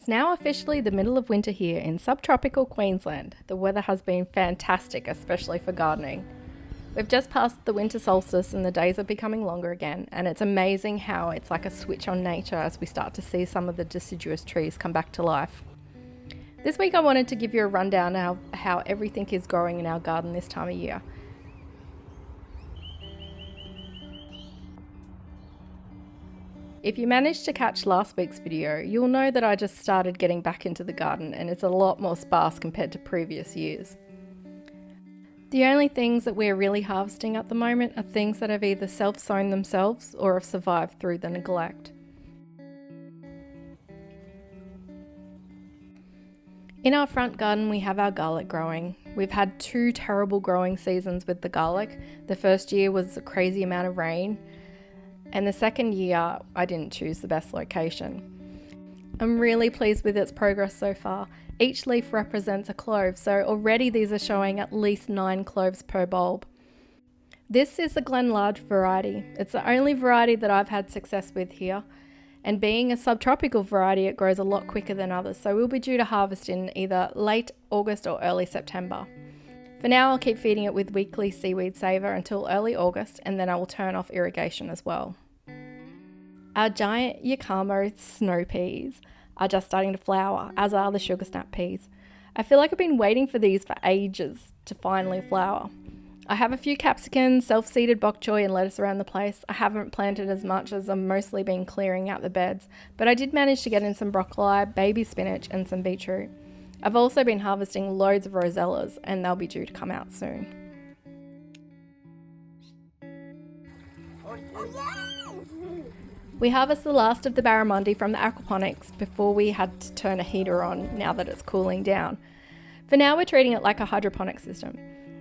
It's now officially the middle of winter here in subtropical Queensland. The weather has been fantastic, especially for gardening. We've just passed the winter solstice and the days are becoming longer again, and it's amazing how it's like a switch on nature as we start to see some of the deciduous trees come back to life. This week I wanted to give you a rundown of how everything is growing in our garden this time of year. If you managed to catch last week's video, you'll know that I just started getting back into the garden and it's a lot more sparse compared to previous years. The only things that we're really harvesting at the moment are things that have either self-sown themselves or have survived through the neglect. In our front garden we have our garlic growing. We've had 2 terrible growing seasons with the garlic. The first year was a crazy amount of rain, and the second year I didn't choose the best location. I'm really pleased with its progress so far. Each leaf represents a clove, so already these are showing at least 9 cloves per bulb. This is the Glen Large variety. It's the only variety that I've had success with here, and being a subtropical variety it grows a lot quicker than others, so we'll be due to harvest in either late August or early September. For now I'll keep feeding it with weekly seaweed saver until early August, and then I will turn off irrigation as well. Our giant Yakamo snow peas are just starting to flower, as are the sugar snap peas. I feel like I've been waiting for these for ages to finally flower. I have a few capsicums, self-seeded bok choy and lettuce around the place. I haven't planted as much as I've mostly been clearing out the beds, but I did manage to get in some broccoli, baby spinach and some beetroot. I've also been harvesting loads of rosellas and they'll be due to come out soon. We harvest the last of the barramundi from the aquaponics before we had to turn a heater on now that it's cooling down. For now we're treating it like a hydroponic system.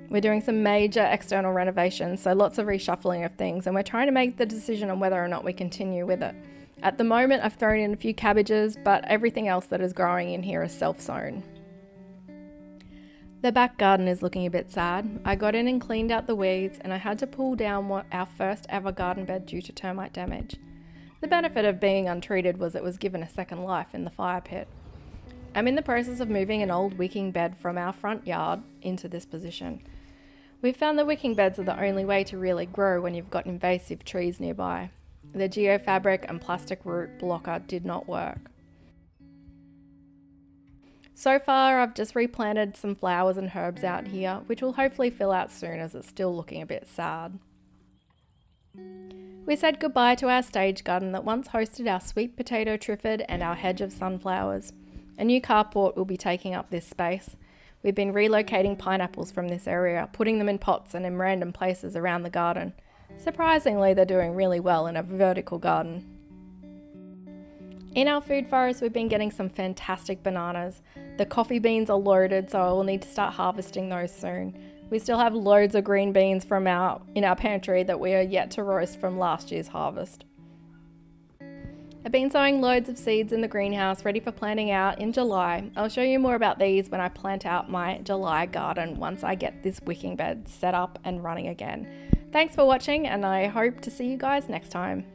We're doing some major external renovations, so lots of reshuffling of things, and we're trying to make the decision on whether or not we continue with it. At the moment I've thrown in a few cabbages, but everything else that is growing in here is self-sown. The back garden is looking a bit sad. I got in and cleaned out the weeds and I had to pull down our first ever garden bed due to termite damage. The benefit of being untreated was it was given a second life in the fire pit. I'm in the process of moving an old wicking bed from our front yard into this position. We've found the wicking beds are the only way to really grow when you've got invasive trees nearby. The geofabric and plastic root blocker did not work. So far I've just replanted some flowers and herbs out here, which will hopefully fill out soon as it's still looking a bit sad. We said goodbye to our stage garden that once hosted our sweet potato triffid and our hedge of sunflowers. A new carport will be taking up this space. We've been relocating pineapples from this area, putting them in pots and in random places around the garden. Surprisingly, they're doing really well in a vertical garden. In our food forest, we've been getting some fantastic bananas. The coffee beans are loaded, so I will need to start harvesting those soon. We still have loads of green beans in our pantry that we are yet to roast from last year's harvest. I've been sowing loads of seeds in the greenhouse ready for planting out in July. I'll show you more about these when I plant out my July garden once I get this wicking bed set up and running again. Thanks for watching and I hope to see you guys next time.